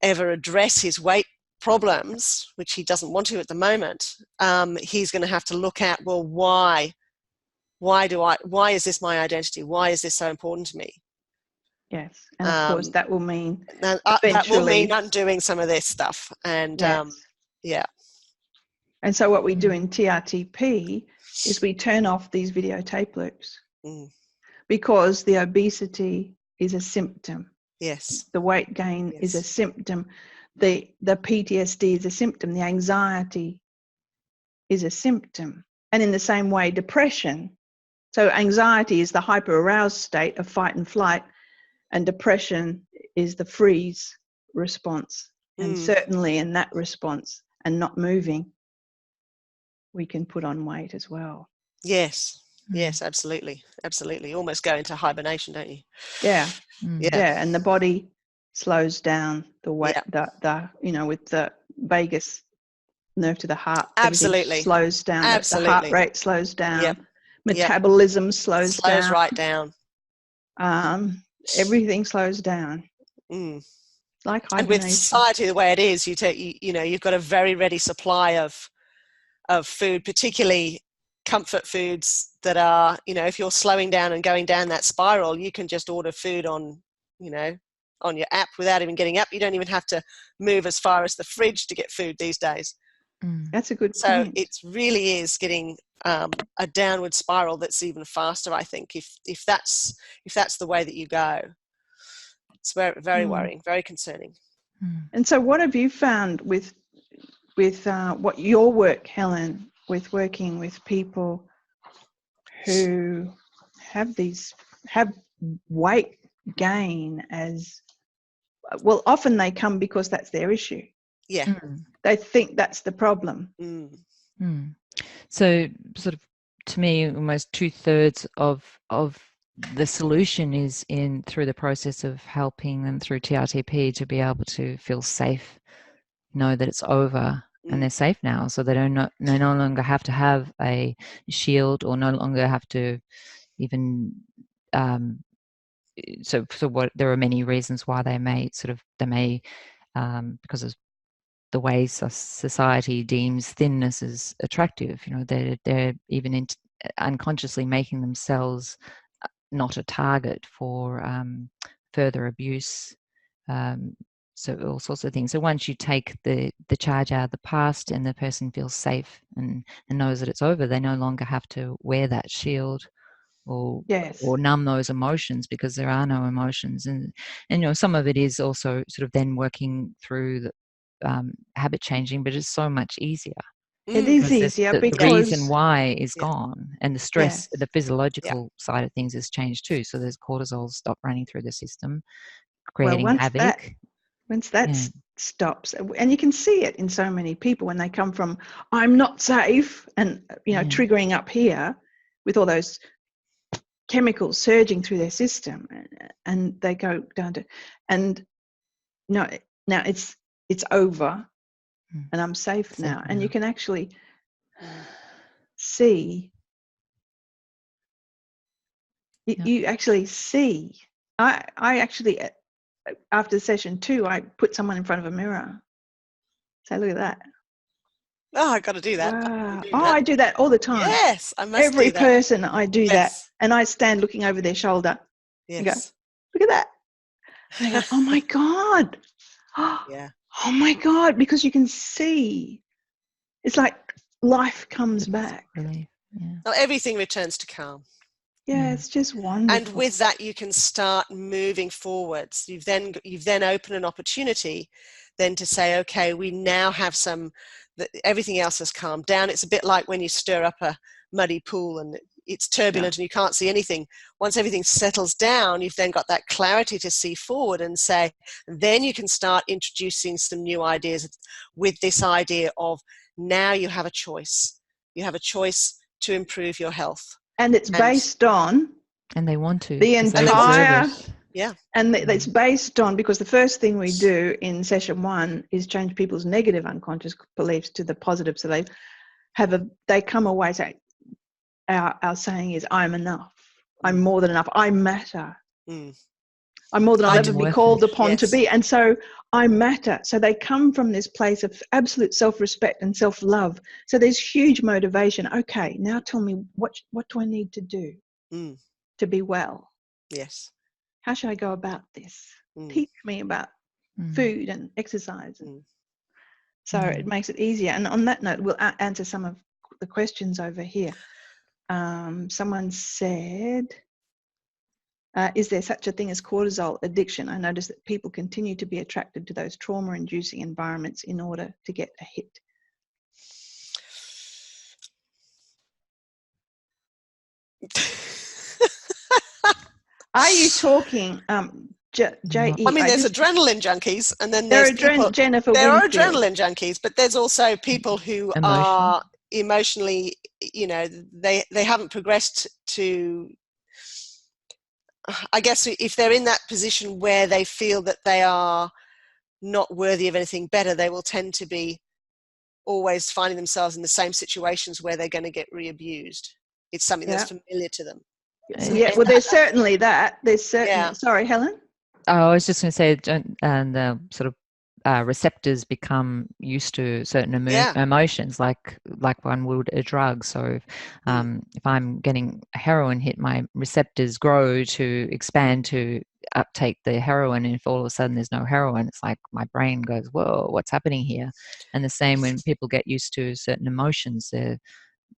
ever address his weight problems, which he doesn't want to at the moment, he's going to have to look at, well, why is this my identity? Why is this so important to me? Yes, and of course that will mean that will mean undoing some of this stuff. And and so what we do in TRTP is we turn off these videotape loops, because the obesity is a symptom. Yes. The weight gain is a symptom. The PTSD is a symptom. The anxiety is a symptom. And in the same way, depression. So anxiety is the hyper-aroused state of fight and flight, and depression is the freeze response. And certainly in that response, and not moving, we can put on weight as well. Yes, absolutely. Almost go into hibernation, don't you? Yeah. And the body slows down. The weight, with the vagus nerve to the heart, absolutely slows down. The heart rate slows down. Yep. Metabolism slows slows down. right down. Everything slows down. Mm. Like And with hibernation. society the way it is, you've got a very ready supply of food, particularly comfort foods that are, if you're slowing down and going down that spiral, you can just order food on your app without even getting up. You don't even have to move as far as the fridge to get food these days. That's a good So point. it really is getting a downward spiral that's even faster, I think, if that's the way that you go. It's very, very worrying, very concerning. And so what have you found with what your work, Helen, with working with people who have weight gain as well? Often they come because that's their issue. Yeah. They think that's the problem. So sort of, to me, almost 2/3 of the solution is through the process of helping them through TRTP to be able to feel safe, know that it's over and they're safe now, so they no longer have to have a shield, or no longer have to even so what, there are many reasons why they may because of the way society deems thinness as attractive, they're even unconsciously making themselves not a target for further abuse, so all sorts of things. So once you take the charge out of the past and the person feels safe and knows that it's over, they no longer have to wear that shield or numb those emotions, because there are no emotions. And some of it is also sort of then working through the habit changing, but it's so much easier. It is easier the because reason why is gone, and the stress, the physiological side of things has changed too. So there's cortisol stop running through the system, creating havoc. Once that stops, and you can see it in so many people when they come from I'm not safe, and triggering up here with all those chemicals surging through their system, and they go down to, and now it's over, and I'm safe now. And you can actually see, you actually see. I actually, after session 2, I put someone in front of a mirror. Say, look at that. Oh, I got to do that. Wow. I do that all the time. Yes, I must Every do that. person I do that, and I stand looking over their shoulder and go, look at that. And they go, oh my God. Oh my God, because you can see. It's like life comes back. Relief. Well, everything returns to calm. Yeah, it's just wonderful. And with that, you can start moving forwards. You've then opened an opportunity then to say, okay, we now have everything else has calmed down. It's a bit like when you stir up a muddy pool and it's turbulent and you can't see anything. Once everything settles down, you've then got that clarity to see forward and say, then you can start introducing some new ideas with this idea of, now you have a choice. You have a choice to improve your health. And it's based on, and they want to, the entire, and it's based on, because the first thing we do in session 1 is change people's negative unconscious beliefs to the positive, so they come away saying, our saying is, I'm enough, I'm more than enough, I matter, I'm more than I'll ever be called upon to be, and so I matter. So they come from this place of absolute self-respect and self-love. So there's huge motivation. Okay, now tell me, what do I need to do to be well? Yes. How should I go about this? Teach me about food and exercise. So it makes it easier. And on that note, we'll answer some of the questions over here. Someone said, is there such a thing as cortisol addiction? I notice that people continue to be attracted to those trauma-inducing environments in order to get a hit. Are you talking, J.E.? I mean, there's adrenaline junkies, and then there there's are people. Jennifer there are Winfield. adrenaline junkies, but there's also people who are emotionally, they haven't progressed to. I guess if they're in that position where they feel that they are not worthy of anything better, they will tend to be always finding themselves in the same situations where they're going to get re-abused. It's something Yeah. that's familiar to them. Yeah, well, there's certainly that. There's certainly, Yeah. sorry, Helen? Oh, I was just going to say, and the sort of receptors become used to certain emotions, like one would a drug. So if I'm getting a heroin hit, my receptors grow to expand to uptake the heroin, and if all of a sudden there's no heroin, it's like my brain goes, whoa, what's happening here? And the same when people get used to certain emotions, their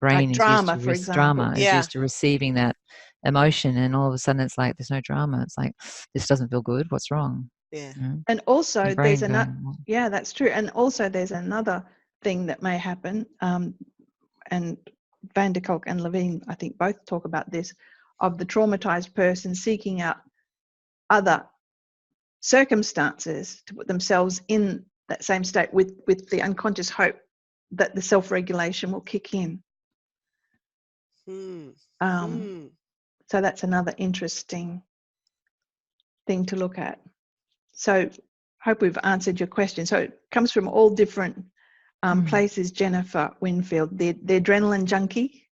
brain Like is drama, used for to example. drama, is used to receiving that emotion, and all of a sudden it's like there's no drama. It's like, this doesn't feel good, what's wrong? Yeah. And also there's another, going, yeah, that's true. And also there's another thing that may happen, and Van der Kolk and Levine, I think, both talk about this, of the traumatized person seeking out other circumstances to put themselves in that same state with the unconscious hope that the self-regulation will kick in. So that's another interesting thing to look at. So hope we've answered your question. So it comes from all different places. Jennifer Winfield, the adrenaline junkie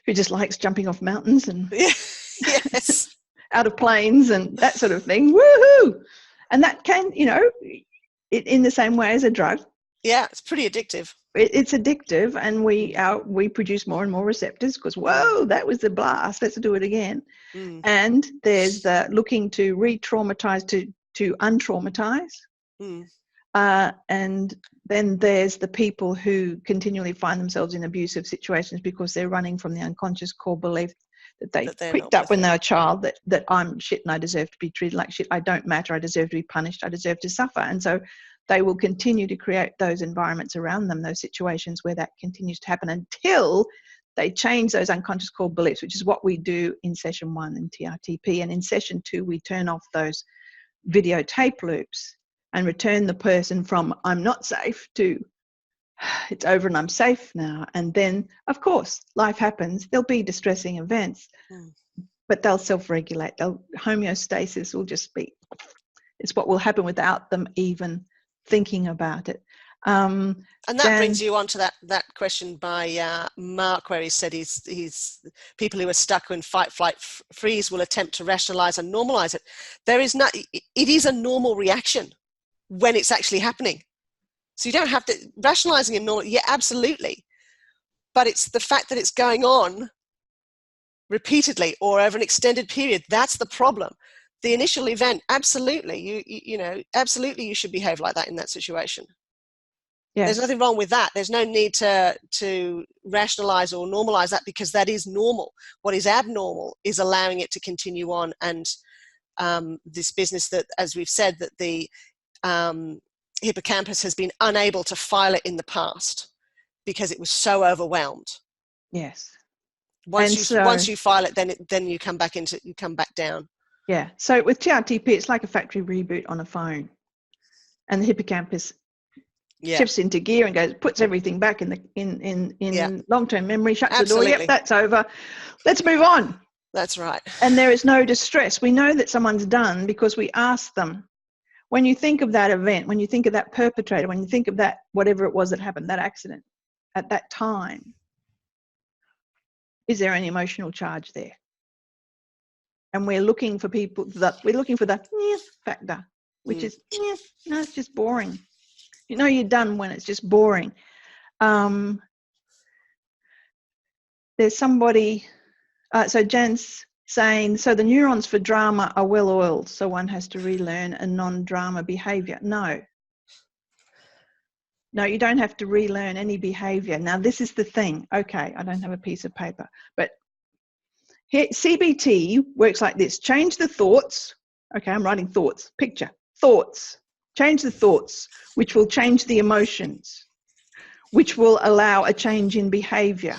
who just likes jumping off mountains and yes, out of planes and that sort of thing. Woohoo! And that can, in the same way as a drug. Yeah, it's pretty addictive. It's addictive, and we produce more and more receptors because, whoa, that was a blast, let's do it again. And there's the looking to re-traumatize to untraumatize. And then there's the people who continually find themselves in abusive situations because they're running from the unconscious core belief that they picked up when they were a child, that I'm shit and I deserve to be treated like shit, I don't matter, I deserve to be punished, I deserve to suffer. And so they will continue to create those environments around them, those situations where that continues to happen until they change those unconscious core beliefs, which is what we do in session 1 in TRTP. And in session 2, we turn off those videotape loops and return the person from I'm not safe to it's over and I'm safe now. And then, of course, life happens. There'll be distressing events, but they'll self-regulate. Homeostasis will just be, it's what will happen without them even thinking about it. And that brings you on to that question by Mark, where he said he's people who are stuck in fight, flight, freeze will attempt to rationalize and normalize it. It is a normal reaction when it's actually happening. So you don't have to rationalizing and normal. Yeah, absolutely. But it's the fact that it's going on repeatedly or over an extended period. That's the problem. The initial event, absolutely, absolutely you should behave like that in that situation. Yes. There's nothing wrong with that. There's no need to rationalize or normalize that because that is normal. What is abnormal is allowing it to continue on, and this business that, as we've said, that the hippocampus has been unable to file it in the past because it was so overwhelmed. Yes. Once you file it, then you come back down. Yeah. So with TRTP, it's like a factory reboot on a phone, and the hippocampus shifts into gear and puts everything back in long-term memory, shuts the door. Yep, that's over. Let's move on. That's right. And there is no distress. We know that someone's done because we ask them. When you think of that event, when you think of that perpetrator, when you think of that, whatever it was that happened, that accident at that time, is there any emotional charge there? And we're looking for the factor, which is, no, it's just boring. You're done when it's just boring. There's somebody, so Jan's saying, so the neurons for drama are well oiled, so one has to relearn a non-drama behavior. No, you don't have to relearn any behavior. Now, this is the thing. Okay, I don't have a piece of paper, but here, CBT works like this. Change the thoughts. Okay, I'm writing thoughts. Picture. Thoughts. Change the thoughts, which will change the emotions, which will allow a change in behavior.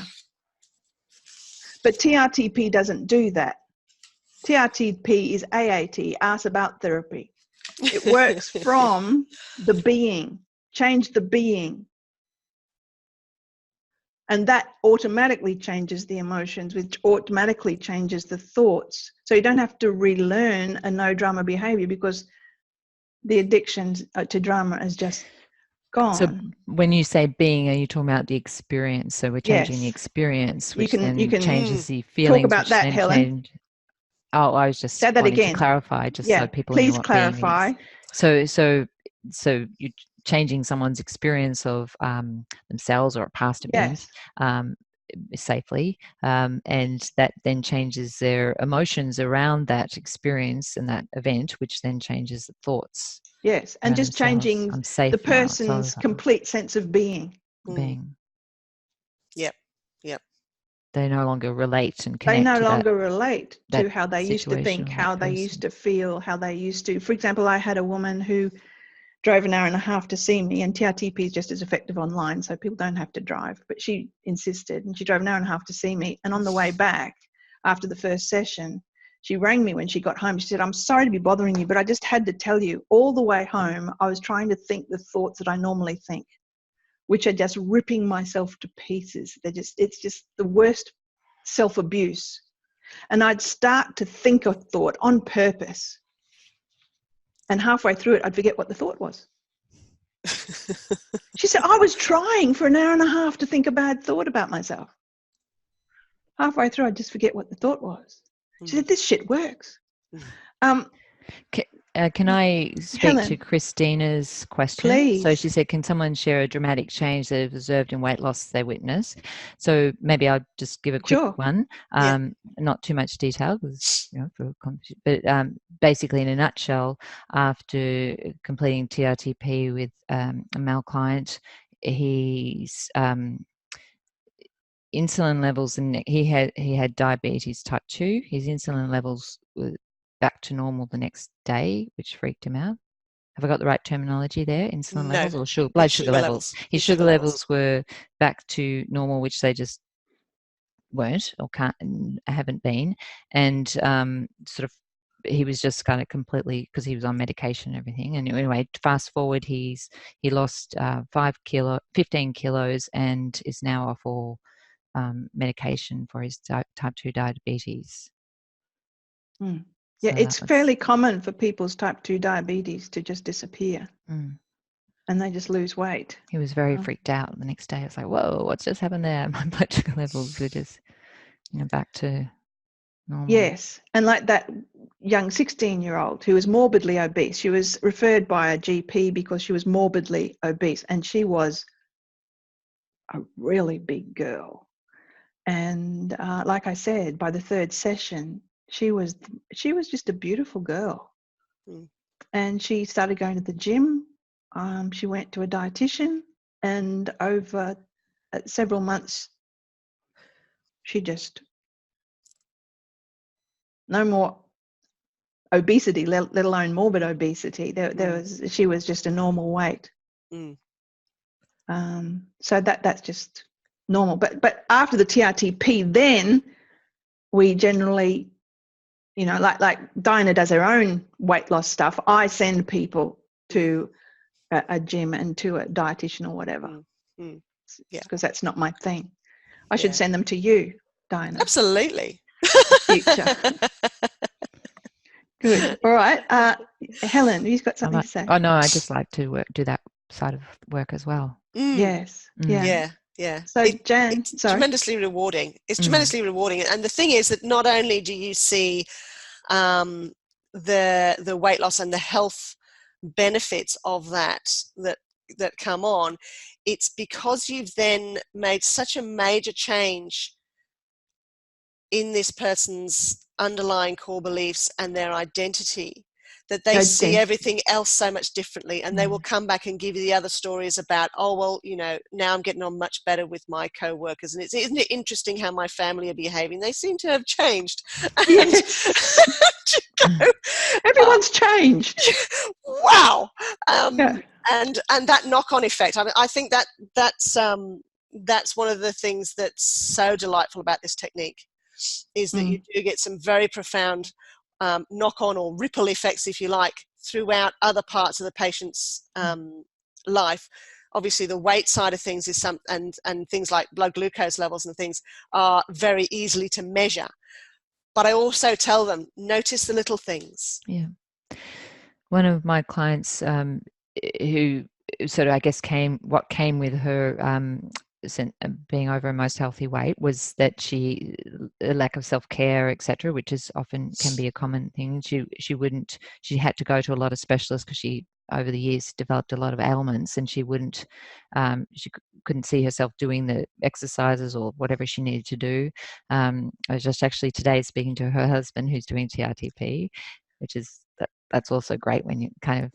But TRTP doesn't do that. TRTP is AAT, Ask About Therapy. It works from the being. Change the being. And that automatically changes the emotions, which automatically changes the thoughts. So you don't have to relearn a no drama behavior because the addiction to drama is just gone. So when you say being, are you talking about the experience? So we're changing the Yes. experience, which You then can changes the feelings. talk about which that, then Helen. change. Oh, I was just Say that wanting to again. clarify, just so people know please what clarify. being is. So you're changing someone's experience of themselves or a past event safely, and that then changes their emotions around that experience and that event, which then changes the thoughts. Yes, and just changing the person's complete sense of being. Being. Yep. Yep. They no longer relate and connect. They no to longer that, relate to how they used to think, how they used to feel, how they used to. For example, I had a woman who drove an hour and a half to see me, and TRTP is just as effective online, so people don't have to drive. But she insisted, and she drove an hour and a half to see me. And on the way back, after the first session, she rang me when she got home. She said, "I'm sorry to be bothering you, but I just had to tell you, all the way home, I was trying to think the thoughts that I normally think, which are just ripping myself to pieces. It's just the worst self-abuse. And I'd start to think a thought on purpose. And halfway through it, I'd forget what the thought was." She said, "I was trying for an hour and a half to think a bad thought about myself. Halfway through, I'd just forget what the thought was." She said, "This shit works." Can I speak Helen, to Christina's question? Please. So she said, can someone share a dramatic change they've observed in weight loss they witnessed? So maybe I'll just give a quick one, not too much detail, because, but basically in a nutshell, after completing TRTP with a male client, he's insulin levels, and he had diabetes type 2. His insulin levels were back to normal the next day, which freaked him out. Have I got the right terminology there? Insulin levels or blood sugar levels? His sugar levels were back to normal, which they just weren't or haven't been. And sort of he was just kind of completely, because he was on medication and everything. And anyway, fast forward, he lost 15 kilos and is now off all medication for his type 2 diabetes. Yeah, so it's fairly common for people's type 2 diabetes to just disappear. And they just lose weight. He was very freaked out the next day. It's like, whoa, what's just happened there? My blood sugar levels were just, back to normal. Yes, and like that young 16-year-old who was morbidly obese. She was referred by a GP because she was morbidly obese, and she was a really big girl. And like I said, by the third session, she was just a beautiful girl. And she started going to the gym. She went to a dietitian, and over several months, she just no more obesity, let alone morbid obesity. She was just a normal weight. So that's just normal. But after the TRTP, then we generally, like Dinah does her own weight loss stuff. I send people to a gym and to a dietitian or whatever, because that's not my thing. I should send them to you, Dinah. Absolutely. Future. Good. All right. Helen, you've got something to say? Oh, no, I just like to do that side of work as well. Yes. Yeah. So, Jan, it's tremendously rewarding. It's tremendously rewarding. And the thing is that not only do you see the weight loss and the health benefits of that come on, it's because you've then made such a major change in this person's underlying core beliefs and their identity that they see everything else so much differently, and they will come back and give you the other stories about, oh, well, now I'm getting on much better with my co-workers, and isn't it interesting how my family are behaving? They seem to have changed. Yes. Everyone's changed. Wow. And that knock-on effect, I think that's one of the things that's so delightful about this technique, is that you do get some very profound knock-on or ripple effects, if you like, throughout other parts of the patient's life. Obviously, the weight side of things is and things like blood glucose levels and things are very easily to measure. But I also tell them, notice the little things. Yeah. One of my clients who sort of, I guess, what came with her being over her most healthy weight was that a lack of self-care, etc., which is often can be a common thing. She had to go to a lot of specialists because she over the years developed a lot of ailments, and she couldn't see herself doing the exercises or whatever she needed to do. I was just actually today speaking to her husband who's doing TRTP, which is that's also great when you kind of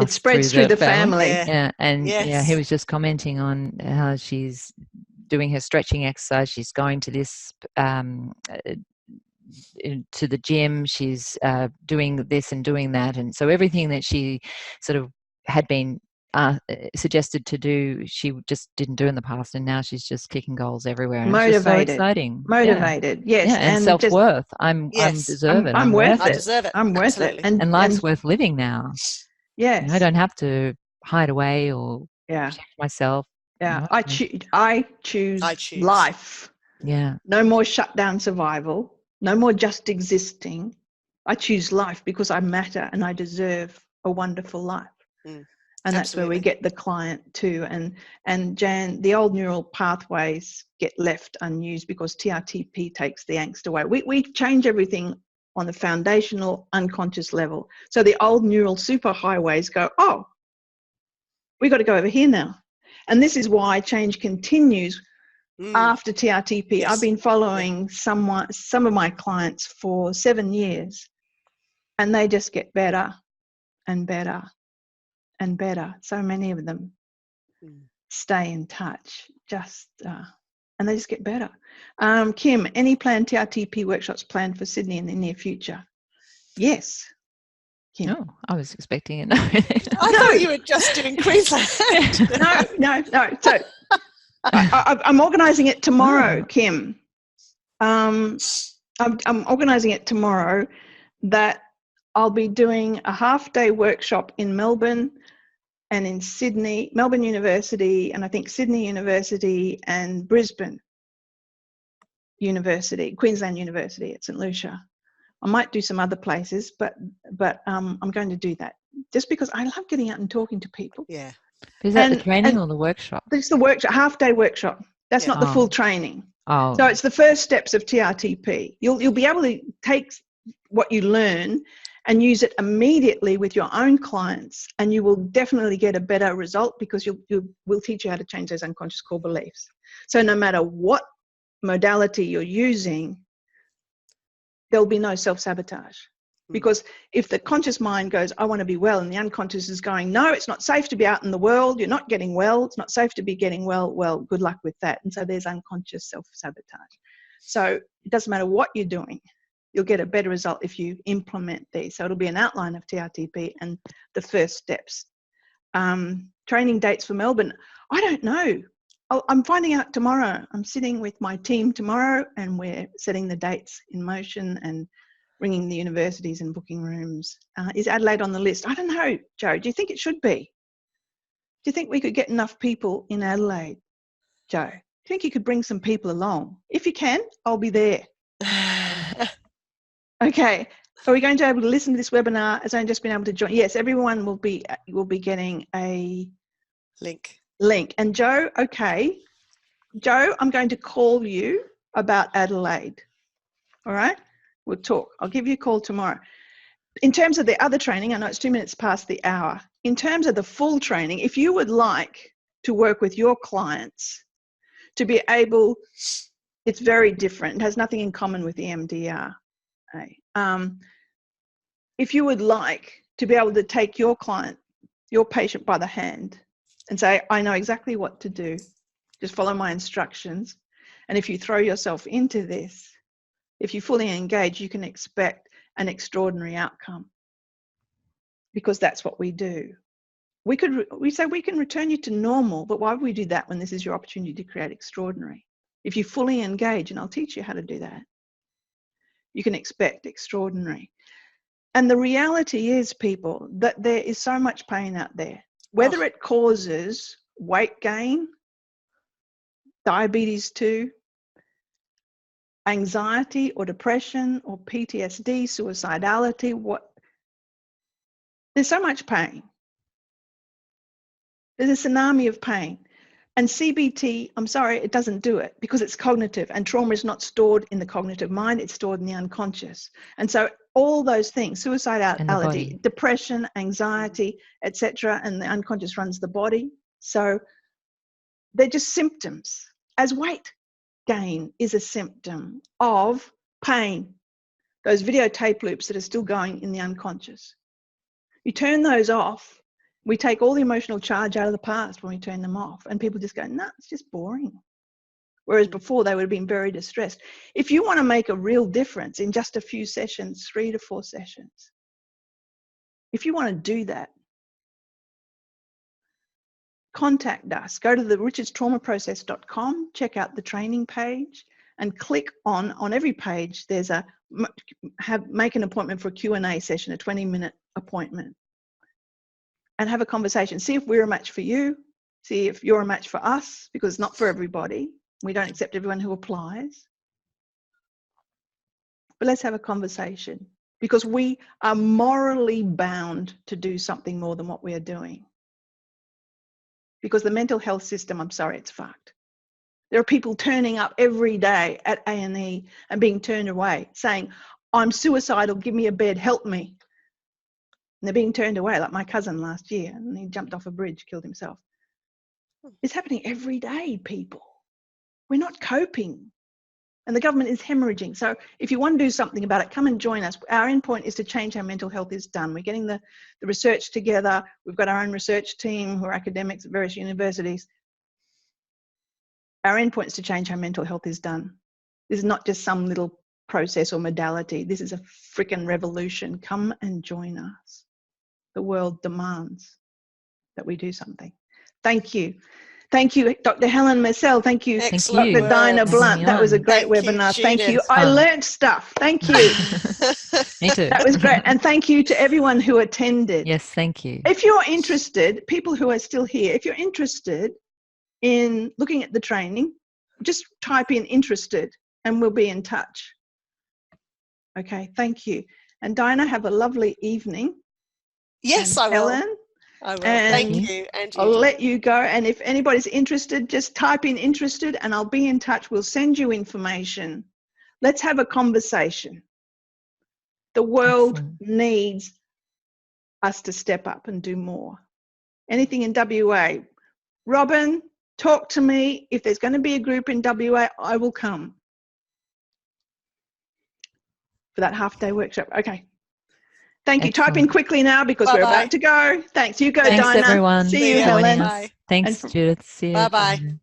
It spreads through the family. Yeah, and Yes. he was just commenting on how she's doing her stretching exercise. She's going to this to the gym. She's doing this and doing that, and so everything that she sort of had been suggested to do, she just didn't do in the past, and now she's just kicking goals everywhere. And Motivated, it's just so exciting. Motivated, yes, yeah, and self-worth. I deserve it. I'm worth it. I deserve it. I'm worth Absolutely. it, and life's worth living now. Yes, I don't have to hide away or protect myself. Yeah, No. I choose life. Yeah. No more shutdown survival. No more just existing. I choose life because I matter and I deserve a wonderful life. And that's where we get the client too. And Jan, the old neural pathways get left unused because TRTP takes the angst away. We change everything on the foundational unconscious level. So the old neural superhighways go, oh, we got to go over here now. And this is why change continues after TRTP. Yes. I've been following some of my clients for 7 years, and they just get better and better and better. So many of them stay in touch, and they just get better. Kim, any planned TRTP workshops planned for Sydney in the near future? Yes. Kim. No, I was expecting it. No. I thought you were just doing Queensland. No. So I'm organising it tomorrow, Kim. I'm organising it tomorrow that I'll be doing a half-day workshop in Melbourne and in Sydney, Melbourne University, and I think Sydney University and Brisbane University, Queensland University at St Lucia. I might do some other places, but I'm going to do that just because I love getting out and talking to people. Yeah. Is that the training or the workshop? It's the workshop, half-day workshop. That's not the full training. Oh. So it's the first steps of TRTP. You'll be able to take what you learn and use it immediately with your own clients, and you will definitely get a better result because we'll teach you how to change those unconscious core beliefs. So no matter what modality you're using, there'll be no self-sabotage. Because if the conscious mind goes, I want to be well, and the unconscious is going, no, it's not safe to be out in the world, you're not getting well, it's not safe to be getting well, good luck with that. And so there's unconscious self-sabotage. So it doesn't matter what you're doing, you'll get a better result if you implement these. So it'll be an outline of TRTP and the first steps. Training dates for Melbourne, I don't know. I'm finding out tomorrow. I'm sitting with my team tomorrow and we're setting the dates in motion and ringing the universities and booking rooms. Is Adelaide on the list? I don't know, Joe. Do you think it should be? Do you think we could get enough people in Adelaide, Joe? Do you think you could bring some people along? If you can, I'll be there. Okay. Are we going to be able to listen to this webinar? Has anyone just been able to join? Yes, everyone will be getting a link. And Joe, okay. Joe, I'm going to call you about Adelaide. All right? We'll talk. I'll give you a call tomorrow. In terms of the other training, I know it's 2 minutes past the hour. In terms of the full training, if you would like to work with your clients to be able, it's very different. It has nothing in common with the MDR. If you would like to be able to take your client, your patient by the hand and say, I know exactly what to do. Just follow my instructions. And if you throw yourself into this, if you fully engage, you can expect an extraordinary outcome because that's what we do. We say we can return you to normal, but why would we do that when this is your opportunity to create extraordinary? If you fully engage, and I'll teach you how to do that, you can expect extraordinary. And the reality is, people, that there is so much pain out there, whether it causes weight gain, diabetes 2, anxiety or depression or PTSD, suicidality, there's so much pain. There's a tsunami of pain. And CBT, I'm sorry, it doesn't do it because it's cognitive, and trauma is not stored in the cognitive mind, it's stored in the unconscious. And so all those things, suicidality, depression, anxiety, etc., and the unconscious runs the body. So they're just symptoms. As weight gain is a symptom of pain, those videotape loops that are still going in the unconscious. You turn those off. We take all the emotional charge out of the past when we turn them off, and people just go, nah, it's just boring. Whereas before they would have been very distressed. If you want to make a real difference in just a few sessions, 3 to 4 sessions, if you want to do that, contact us. Go to the richardstraumaprocess.com, check out the training page, and click on every page. There's a make an appointment for a Q&A session, a 20-minute appointment. And have a conversation. See if we're a match for you. See if you're a match for us, because it's not for everybody. We don't accept everyone who applies. But let's have a conversation, because we are morally bound to do something more than what we are doing. Because the mental health system, I'm sorry, it's fucked. There are people turning up every day at A&E and being turned away, saying, I'm suicidal, give me a bed, help me. And they're being turned away, like my cousin last year, and he jumped off a bridge, killed himself. It's happening every day, people. We're not coping. And the government is hemorrhaging. So if you want to do something about it, come and join us. Our end point is to change how mental health is done. We're getting the research together. We've got our own research team who are academics at various universities. Our end point is to change how mental health is done. This is not just some little process or modality. This is a freaking revolution. Come and join us. The world demands that we do something. Thank you. Thank you, Dr. Helen Mursell. Thank you, Excellent Dr. Dinah Blunt. That was a great webinar. Thank you. I learned stuff. Thank you. Me too. That was great. And thank you to everyone who attended. Yes, thank you. If you're interested, people who are still here, if you're interested in looking at the training, just type in interested and we'll be in touch. Okay, thank you. And Dinah, have a lovely evening. Yes, and I will. Helen, I will. and Thank you. And you. I'll let you go. And if anybody's interested, just type in interested and I'll be in touch. We'll send you information. Let's have a conversation. The world needs us to step up and do more. Anything in WA. Robin, talk to me. If there's going to be a group in WA, I will come for that half-day workshop. Okay. Thank you. Type in quickly now because we're about to go. Thanks. You go, Thanks, Dinah. everyone. See you, Helen. Bye. Thanks, Judith. See you. Bye-bye.